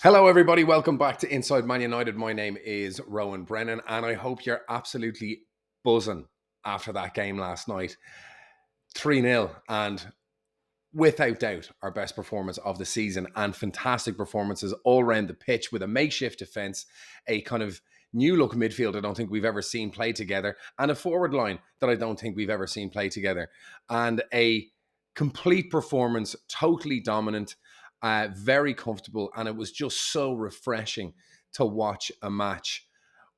Hello, everybody. Welcome back to Inside Man United. My name is Rowan Brennan, and I hope you're absolutely buzzing after that game last night. 3-0, and without doubt, our best performance of the season, and fantastic performances all around the pitch with a makeshift defence, a kind of new look midfield I don't think we've ever seen play together, and a forward line that I don't think we've ever seen play together, and a complete performance, totally dominant, very comfortable, and it was just so refreshing to watch a match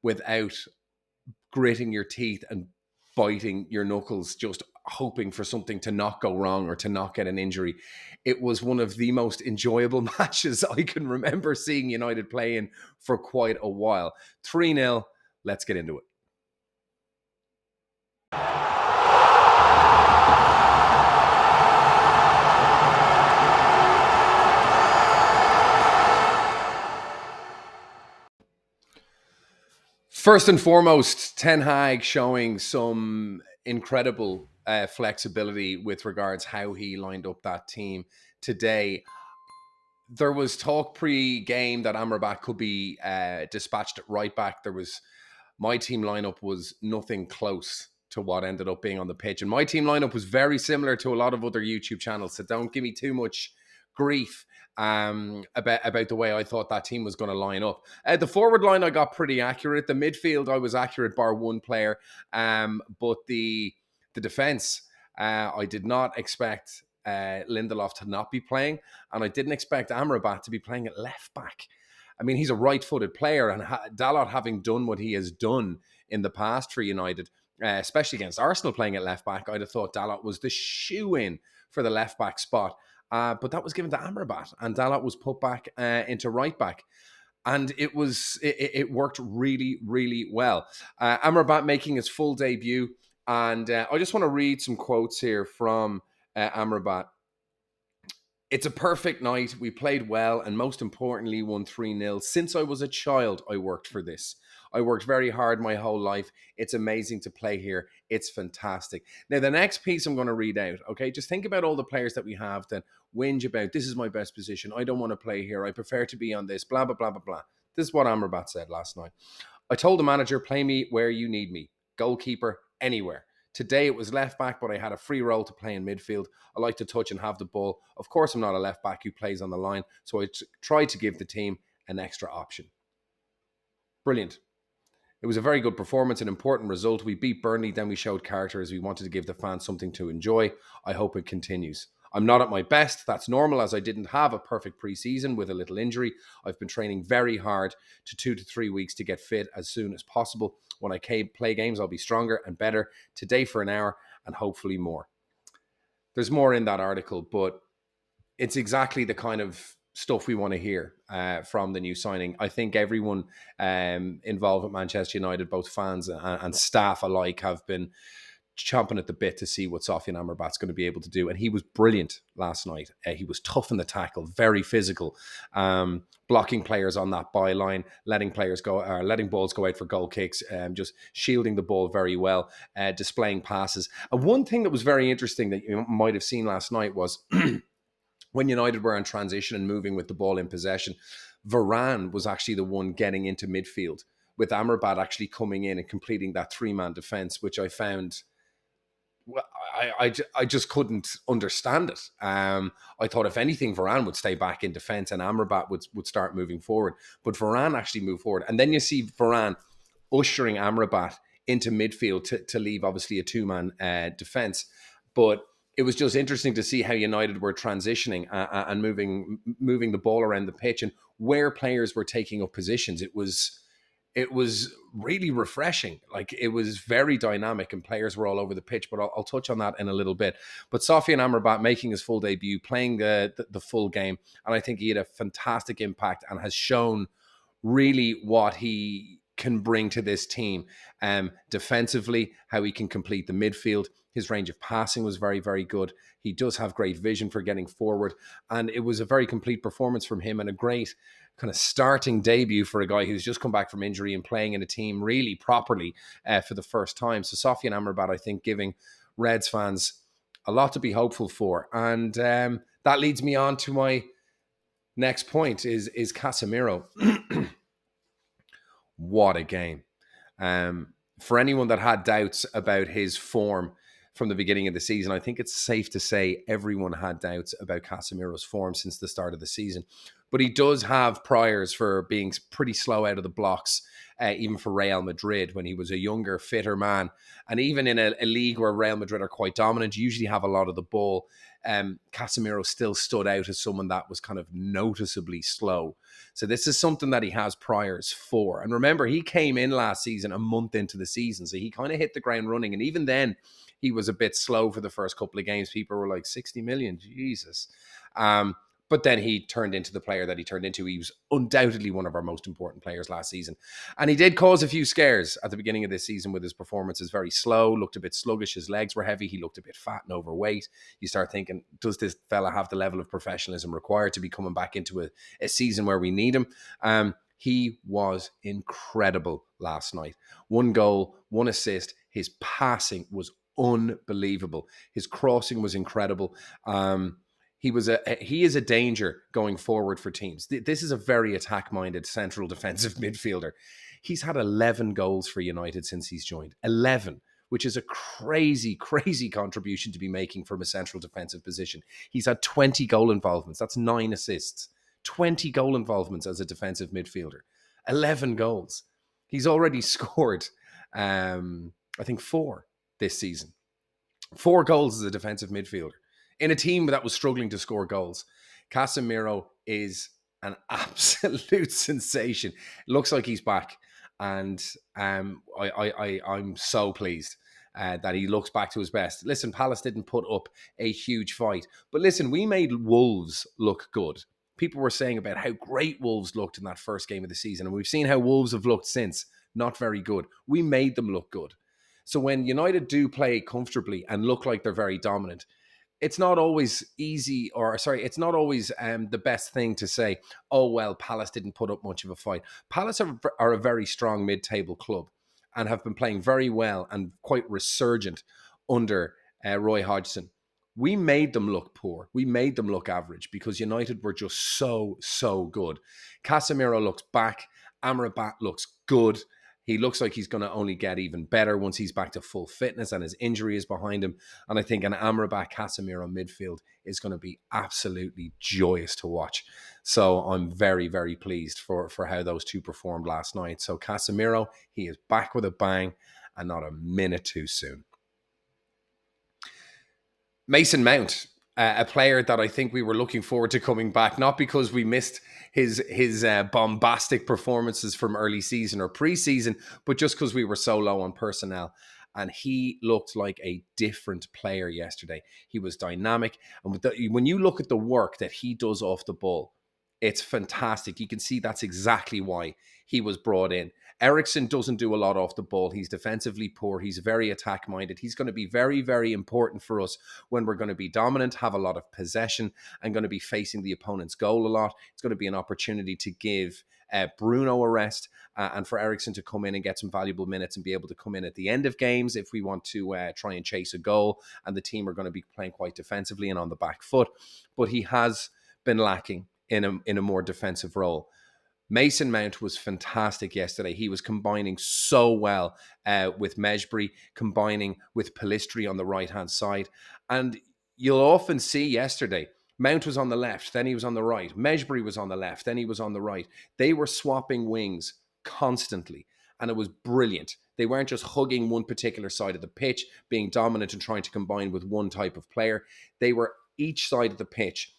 without gritting your teeth and biting your knuckles, just hoping for something to not go wrong or to not get an injury. It was one of the most enjoyable matches I can remember seeing United play in for quite a while. 3-0, let's get into it. First and foremost, Ten Hag showing some incredible flexibility with regards how he lined up that team today. There was talk pre-game that AMRABAT could be dispatched at right back. My team lineup was nothing close to what ended up being on the pitch, and my team lineup was very similar to a lot of other YouTube channels. So don't give me too much grief about the way I thought that team was going to line up. The forward line I got pretty accurate. The midfield I was accurate bar one player, but the defense I did not expect Lindelof to not be playing, and I didn't expect AMRABAT to be playing at left back. I mean, he's a right-footed player, and Dalot having done what he has done in the past for United, especially against Arsenal playing at left back, I'd have thought Dalot was the shoe-in for the left back spot. But that was given to AMRABAT, and Dalot was put back into right back. And it worked really, really well. AMRABAT making his full debut. And I just want to read some quotes here from AMRABAT. It's a perfect night. We played well and most importantly won 3-0. Since I was a child, I worked for this. I worked very hard my whole life. It's amazing to play here. It's fantastic. Now, the next piece I'm going to read out, okay? Just think about all the players that we have that whinge about, this is my best position. I don't want to play here. I prefer to be on this, blah, blah, blah, blah, blah. This is what AMRABAT said last night. I told the manager, play me where you need me. Goalkeeper, anywhere. Today it was left back, but I had a free role to play in midfield. I like to touch and have the ball. Of course, I'm not a left back who plays on the line, so I tried to give the team an extra option. Brilliant. It was a very good performance, an important result. We beat Burnley, then we showed character as we wanted to give the fans something to enjoy. I hope it continues. I'm not at my best. That's normal, as I didn't have a perfect pre-season with a little injury. I've been training very hard to 2 to 3 weeks to get fit as soon as possible. When I play games, I'll be stronger and better. Today for an hour and hopefully more. There's more in that article, but it's exactly the kind of stuff we want to hear from the new signing. I think everyone involved with Manchester United, both fans and staff alike, have been chomping at the bit to see what Sofyan Amrabat's going to be able to do. And he was brilliant last night. He was tough in the tackle, very physical, blocking players on that byline, letting balls go out for goal kicks, just shielding the ball very well, displaying passes. And one thing that was very interesting that you might have seen last night was when United were in transition and moving with the ball in possession, Varane was actually the one getting into midfield, with Amrabat actually coming in and completing that three-man defence, which I found... Well, I just couldn't understand it. I thought, if anything, Varane would stay back in defence and Amrabat would start moving forward. But Varane actually moved forward. And then you see Varane ushering Amrabat into midfield to leave, obviously, a two-man defence. But it was just interesting to see how United were transitioning and moving the ball around the pitch and where players were taking up positions. It was really refreshing. Like, it was very dynamic and players were all over the pitch, but I'll touch on that in a little bit. But Sofyan Amrabat making his full debut, playing the full game, and I think he had a fantastic impact and has shown really what he can bring to this team. Defensively, how he can complete the midfield. His range of passing was very, very good. He does have great vision for getting forward, and it was a very complete performance from him and a great kind of starting debut for a guy who's just come back from injury and playing in a team really properly for the first time. So Sofyan Amrabat, I think, giving Reds fans a lot to be hopeful for. And that leads me on to my Next point is Casemiro. What a game. For anyone that had doubts about his form from the beginning of the season, I think it's safe to say everyone had doubts about Casemiro's form since the start of the season. But he does have priors for being pretty slow out of the blocks, even for Real Madrid when he was a younger, fitter man. And even in a league where Real Madrid are quite dominant, you usually have a lot of the ball. Casemiro still stood out as someone that was kind of noticeably slow. So this is something that he has priors for. And remember, he came in last season a month into the season, so he kind of hit the ground running. And even then, he was a bit slow for the first couple of games. People were like, 60 million, Jesus. But then he turned into the player that he turned into. He was undoubtedly one of our most important players last season. And he did cause a few scares at the beginning of this season with his performances. Very slow, looked a bit sluggish. His legs were heavy. He looked a bit fat and overweight. You start thinking, does this fella have the level of professionalism required to be coming back into a season where we need him? He was incredible last night. 1 goal, 1 assist. His passing was unbelievable. His crossing was incredible. He is a danger going forward for teams. This is a very attack-minded central defensive midfielder. He's had 11 goals for United since he's joined. 11, which is a crazy, crazy contribution to be making from a central defensive position. He's had 20 goal involvements. That's 9 assists. 20 goal involvements as a defensive midfielder. 11 goals. He's already scored, I think, 4 this season. 4 goals as a defensive midfielder in a team that was struggling to score goals. Casemiro is an absolute sensation. It looks like he's back. And I'm so pleased that he looks back to his best. Listen, Palace didn't put up a huge fight. But listen, we made Wolves look good. People were saying about how great Wolves looked in that first game of the season. And we've seen how Wolves have looked since. Not very good. We made them look good. So when United do play comfortably and look like they're very dominant, it's not always easy, it's not always the best thing to say, oh, well, Palace didn't put up much of a fight. Palace are a very strong mid-table club and have been playing very well and quite resurgent under Roy Hodgson. We made them look poor. We made them look average because United were just so, so good. Casemiro looks back. Amrabat looks good. He looks like he's going to only get even better once he's back to full fitness and his injury is behind him. And I think an Amrabat Casemiro midfield is going to be absolutely joyous to watch. So I'm very, very pleased for how those two performed last night. So Casemiro, he is back with a bang and not a minute too soon. Mason Mount, a player that I think we were looking forward to coming back, not because we missed his bombastic performances from early season or preseason, but just because we were so low on personnel. And he looked like a different player yesterday. He was dynamic. And when you look at the work that he does off the ball, it's fantastic. You can see that's exactly why he was brought in. Eriksen doesn't do a lot off the ball. He's defensively poor. He's very attack-minded. He's going to be very, very important for us when we're going to be dominant, have a lot of possession, and going to be facing the opponent's goal a lot. It's going to be an opportunity to give Bruno a rest and for Eriksen to come in and get some valuable minutes and be able to come in at the end of games if we want to try and chase a goal. And the team are going to be playing quite defensively and on the back foot. But he has been lacking in a more defensive role. Mason Mount was fantastic yesterday. He was combining so well with Mejbri, combining with Pellistri on the right-hand side. And you'll often see yesterday, Mount was on the left, then he was on the right. Mejbri was on the left, then he was on the right. They were swapping wings constantly, and it was brilliant. They weren't just hugging one particular side of the pitch, being dominant and trying to combine with one type of player. They were each side of the pitch.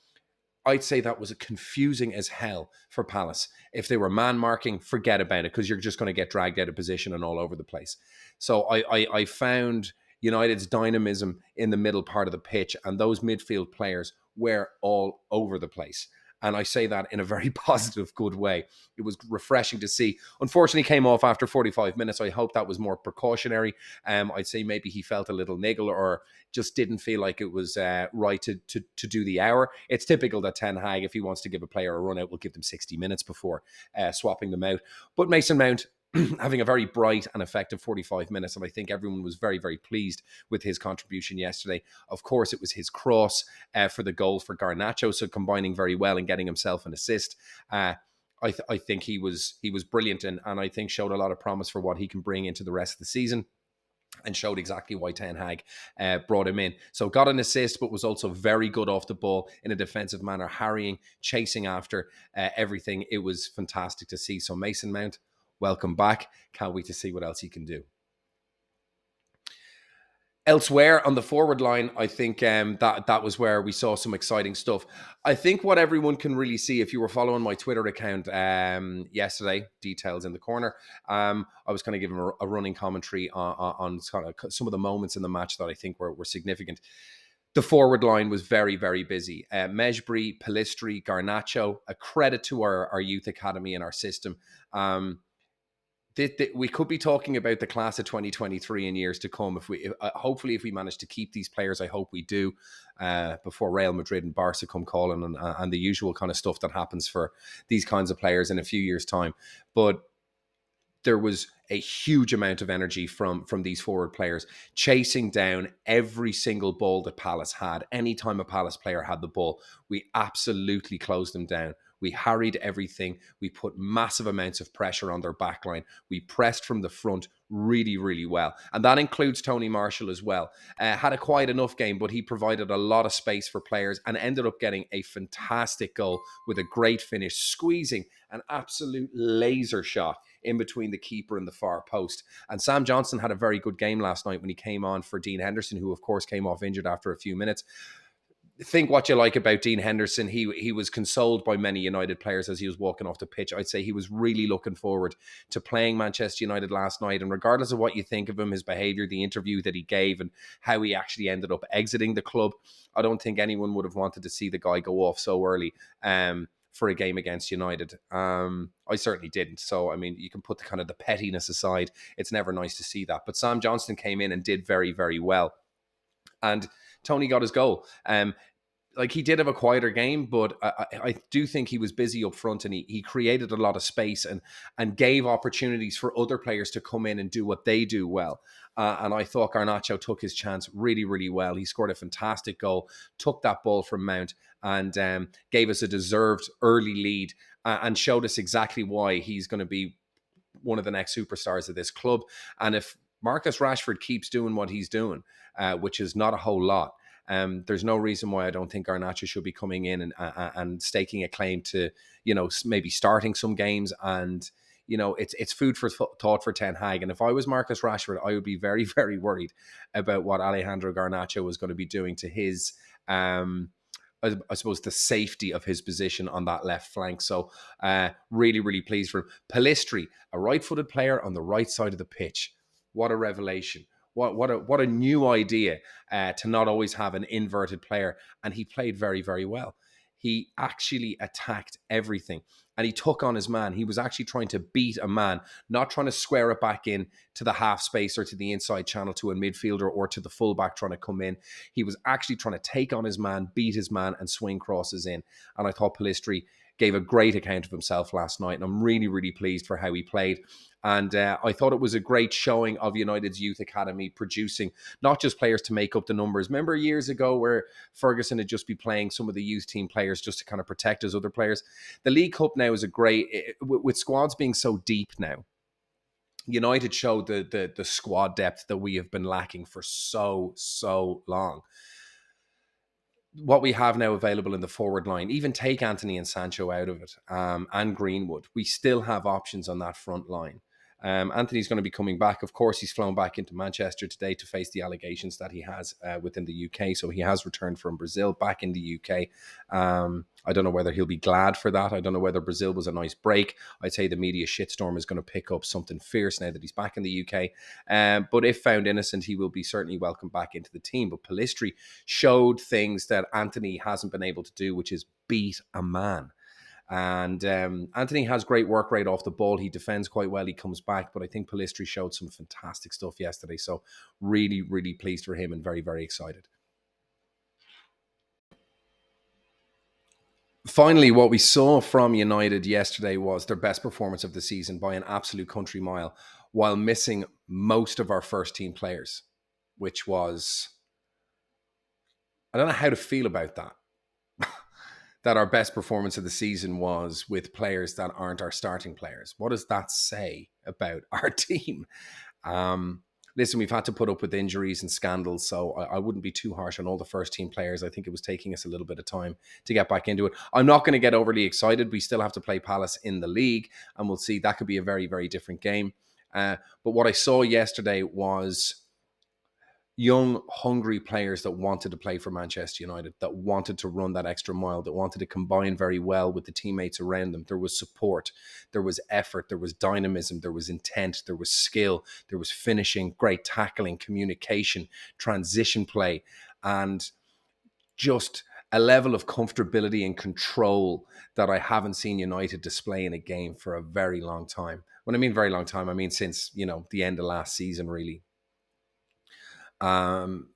I'd say that was confusing as hell for Palace. If they were man marking, forget about it because you're just going to get dragged out of position and all over the place. So I found United's dynamism in the middle part of the pitch and those midfield players were all over the place. And I say that in a very positive, good way. It was refreshing to see. Unfortunately, came off after 45 minutes. I hope that was more precautionary. I'd say maybe he felt a little niggle or just didn't feel like it was right to do the hour. It's typical that Ten Hag, if he wants to give a player a run out, will give them 60 minutes before swapping them out. But Mason Mount, having a very bright and effective 45 minutes. And I think everyone was very, very pleased with his contribution yesterday. Of course, it was his cross for the goal for Garnacho. So combining very well and getting himself an assist. I think he was brilliant and I think showed a lot of promise for what he can bring into the rest of the season, and showed exactly why Ten Hag brought him in. So got an assist, but was also very good off the ball in a defensive manner, harrying, chasing after everything. It was fantastic to see. So Mason Mount, welcome back. Can't wait to see what else he can do. Elsewhere on the forward line, I think that was where we saw some exciting stuff. I think what everyone can really see, if you were following my Twitter account yesterday, details in the corner, I was kind of giving a running commentary on kind of some of the moments in the match that I think were significant. The forward line was very, very busy. Mejbri, Pellistri, Garnacho, a credit to our youth academy and our system. We could be talking about the class of 2023 in years to come. Hopefully, if we manage to keep these players, I hope we do, before Real Madrid and Barca come calling and the usual kind of stuff that happens for these kinds of players in a few years' time. But there was a huge amount of energy from these forward players, chasing down every single ball that Palace had. Anytime a Palace player had the ball, we absolutely closed them down. We harried everything. We put massive amounts of pressure on their backline. We pressed from the front really, really well. And that includes Tony Marshall as well. Had a quiet enough game, but he provided a lot of space for players and ended up getting a fantastic goal with a great finish, squeezing an absolute laser shot in between the keeper and the far post. And Sam Johnson had a very good game last night when he came on for Dean Henderson, who of course came off injured after a few minutes. Think what you like about Dean Henderson. He was consoled by many United players as he was walking off the pitch. I'd say he was really looking forward to playing Manchester United last night. And regardless of what you think of him, his behaviour, the interview that he gave and how he actually ended up exiting the club, I don't think anyone would have wanted to see the guy go off so early for a game against United. I certainly didn't. So, I mean, you can put the kind of the pettiness aside. It's never nice to see that. But Sam Johnston came in and did very, very well. And Tony got his goal. Like, he did have a quieter game, but I do think he was busy up front, and he created a lot of space and gave opportunities for other players to come in and do what they do well. And I thought Garnacho took his chance really, really well. He scored a fantastic goal, took that ball from Mount, and gave us a deserved early lead, and showed us exactly why he's going to be one of the next superstars of this club. And if Marcus Rashford keeps doing what he's doing, which is not a whole lot, there's no reason why I don't think Garnacho should be coming in and staking a claim to, maybe starting some games. And, it's food for thought for Ten Hag. And if I was Marcus Rashford, I would be very, very worried about what Alejandro Garnacho was going to be doing to his, I suppose, the safety of his position on that left flank. So really, really pleased for him. Pellistri, a right-footed player on the right side of the pitch. What a revelation. What a new idea to not always have an inverted player. And he played very, very well. He actually attacked everything. And he took on his man. He was actually trying to beat a man, not trying to square it back in to the half space or to the inside channel to a midfielder or to the fullback trying to come in. He was actually trying to take on his man, beat his man, and swing crosses in. And I thought Pellistri gave a great account of himself last night. And I'm really, really pleased for how he played. And I thought it was a great showing of United's youth academy producing not just players to make up the numbers. Remember years ago where Ferguson had just be playing some of the youth team players just to kind of protect his other players? The League Cup now is a great, with squads being so deep now, United showed the squad depth that we have been lacking for so long. What we have now available in the forward line, even take Anthony and Sancho out of it, and Greenwood, we still have options on that front line. Anthony's going to be coming back. Of course, he's flown back into Manchester today to face the allegations that he has within the UK. So he has returned from Brazil back in the UK. I don't know whether he'll be glad for that. I don't know whether Brazil was a nice break. I'd say the media shitstorm is going to pick up something fierce now that he's back in the UK. But if found innocent, he will be certainly welcome back into the team. But Pellistri showed things that Anthony hasn't been able to do, which is beat a man. And Anthony has great work rate off the ball. He defends quite well. He comes back. But I think Pellistri showed some fantastic stuff yesterday. So really, really pleased for him and very, very excited. Finally, what we saw from United yesterday was their best performance of the season by an absolute country mile, while missing most of our first team players, which was, I don't know how to feel about that. That our best performance of the season was with players that aren't our starting players. What does that say about our team? Um, Listen, we've had to put up with injuries and scandals, so I wouldn't be too harsh on all the first team players. I think it was taking us a little bit of time to get back into it. I'm not going to get overly excited. We still have to play Palace in the league, and we'll see. That could be a very, very different game. But what I saw yesterday was young, hungry players that wanted to play for Manchester United, that wanted to run that extra mile, that wanted to combine very well with the teammates around them. There was support, there was effort, there was dynamism, there was intent, there was skill, there was finishing, great tackling, communication, transition play, and just a level of comfortability and control that I haven't seen United display in a game for a very long time. When I mean very long time, I mean since, the end of last season, really.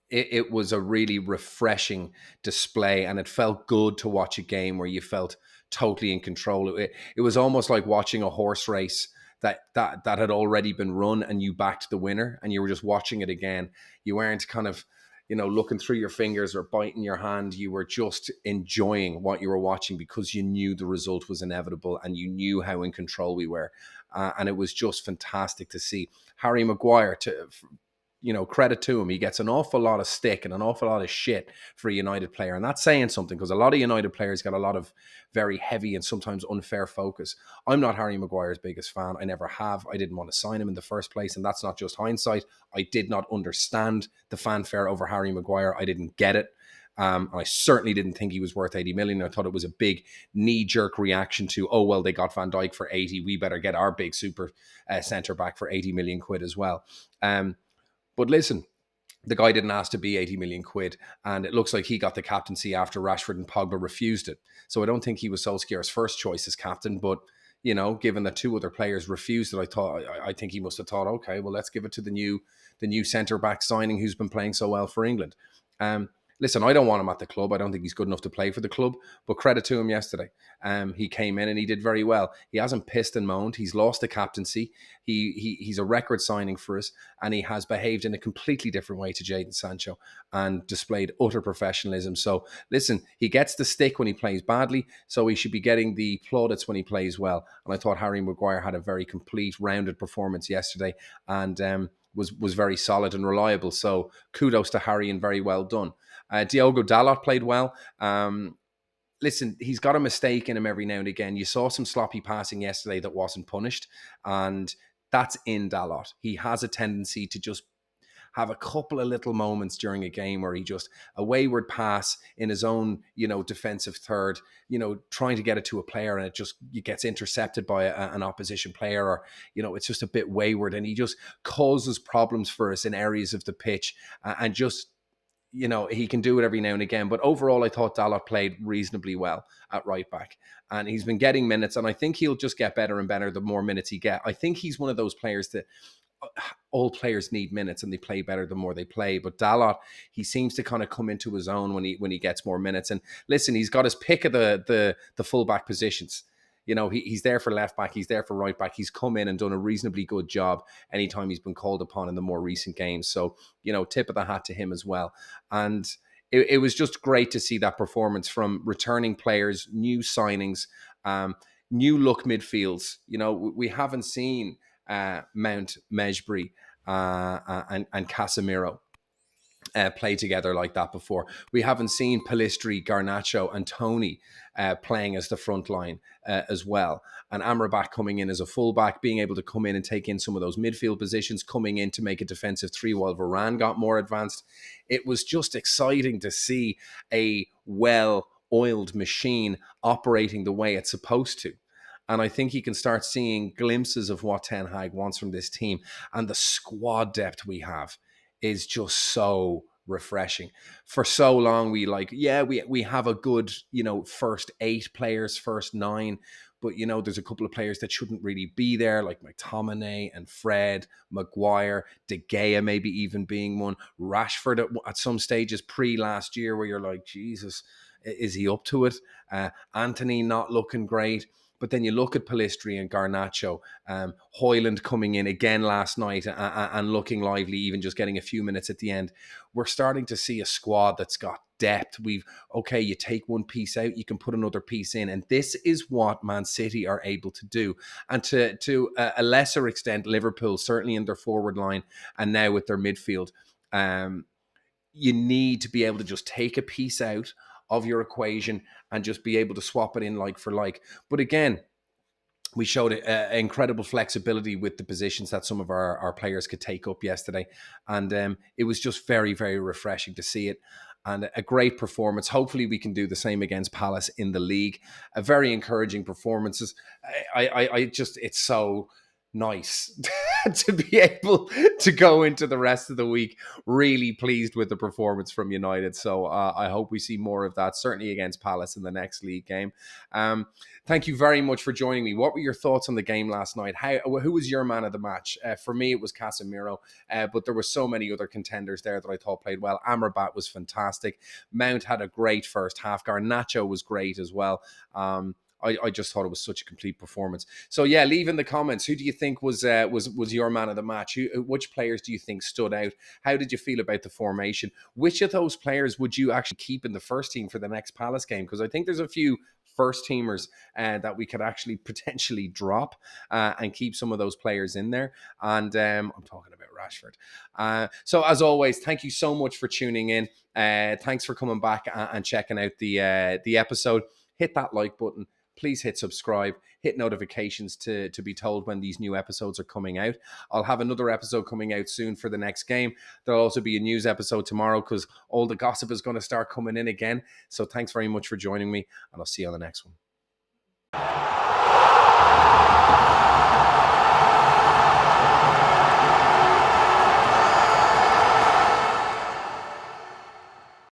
It was a really refreshing display, and it felt good to watch a game where you felt totally in control. It was almost like watching a horse race that had already been run, and you backed the winner, and you were just watching it again. You weren't kind of, looking through your fingers or biting your hand. You were just enjoying what you were watching because you knew the result was inevitable, and you knew how in control we were. And it was just fantastic to see Harry Maguire, credit to him. He gets an awful lot of stick and an awful lot of shit for a United player. And that's saying something, because a lot of United players get a lot of very heavy and sometimes unfair focus. I'm not Harry Maguire's biggest fan. I never have. I didn't want to sign him in the first place. And that's not just hindsight. I did not understand the fanfare over Harry Maguire. I didn't get it. I certainly didn't think he was worth 80 million. I thought it was a big knee-jerk reaction to, oh, well, they got Van Dijk for 80. We better get our big super centre back for 80 million quid as well. But listen, the guy didn't ask to be 80 million quid, and it looks like he got the captaincy after Rashford and Pogba refused it. So I don't think he was Solskjaer's first choice as captain, but given that two other players refused it, I think he must have thought, okay, well, let's give it to the new centre back signing who's been playing so well for England. Um, Listen, I don't want him at the club. I don't think he's good enough to play for the club, but credit to him yesterday. He came in and he did very well. He hasn't pissed and moaned. He's lost the captaincy. He's a record signing for us, and he has behaved in a completely different way to Jadon Sancho and displayed utter professionalism. So listen, he gets the stick when he plays badly, so he should be getting the plaudits when he plays well. And I thought Harry Maguire had a very complete, rounded performance yesterday, and was very solid and reliable. So kudos to Harry and very well done. Diogo Dalot played well. Listen, he's got a mistake in him every now and again. You saw some sloppy passing yesterday that wasn't punished, and that's in Dalot. He has a tendency to just have a couple of little moments during a game where he just, a wayward pass in his own, defensive third, trying to get it to a player, and it gets intercepted by an opposition player, or, it's just a bit wayward, and he just causes problems for us in areas of the pitch, and just, he can do it every now and again. But overall, I thought Dalot played reasonably well at right back. And he's been getting minutes, and I think he'll just get better and better the more minutes he get. I think he's one of those players that all players need minutes, and they play better the more they play. But Dalot, he seems to kind of come into his own when he gets more minutes. And listen, he's got his pick of the fullback positions. He's there for left back, he's there for right back. He's come in and done a reasonably good job anytime he's been called upon in the more recent games. So, tip of the hat to him as well. And it was just great to see that performance from returning players, new signings, new look midfields. We haven't seen Mount, Mejbri, and Casemiro play together like that before. We haven't seen Pellistri, Garnacho, and Tony playing as the front line as well. And Amrabat coming in as a fullback, being able to come in and take in some of those midfield positions, coming in to make a defensive three while Varane got more advanced. It was just exciting to see a well-oiled machine operating the way it's supposed to. And I think you can start seeing glimpses of what Ten Hag wants from this team. And the squad depth we have is just so refreshing. For so long, we have a good, first 8 players, first 9. But, there's a couple of players that shouldn't really be there, like McTominay and Fred, Maguire, De Gea maybe even being one. Rashford at some stages pre-last year where you're like, Jesus, Is he up to it? Anthony not looking great. But then you look at Pellistri and Garnacho, Hoyland coming in again last night and looking lively, even just getting a few minutes at the end. We're starting to see a squad that's got depth. Okay, you take one piece out, you can put another piece in. And this is what Man City are able to do. And to a lesser extent, Liverpool, certainly in their forward line and now with their midfield, you need to be able to just take a piece out of your equation and just be able to swap it in like for like. But again, we showed incredible flexibility with the positions that some of our players could take up yesterday. And it was just very, very refreshing to see it. And a great performance. Hopefully we can do the same against Palace in the league. A very encouraging performances. I just, it's so nice to be able to go into the rest of the week really pleased with the performance from United. So I hope we see more of that, certainly against Palace in the next league game. Thank you very much for joining me. What were your thoughts on the game last night? Who was your man of the match? For me, it was Casemiro, but there were so many other contenders there that I thought played well. Amrabat was fantastic. Mount had a great first half. Garnacho was great as well. I just thought it was such a complete performance. So yeah, leave in the comments. Who do you think was your man of the match? Which players do you think stood out? How did you feel about the formation? Which of those players would you actually keep in the first team for the next Palace game? Because I think there's a few first teamers that we could actually potentially drop and keep some of those players in there. And I'm talking about Rashford. So as always, thank you so much for tuning in. Thanks for coming back and checking out the episode. Hit that like button. Please hit subscribe, hit notifications to be told when these new episodes are coming out. I'll have another episode coming out soon for the next game. There'll also be a news episode tomorrow because all the gossip is going to start coming in again. So thanks very much for joining me, and I'll see you on the next one.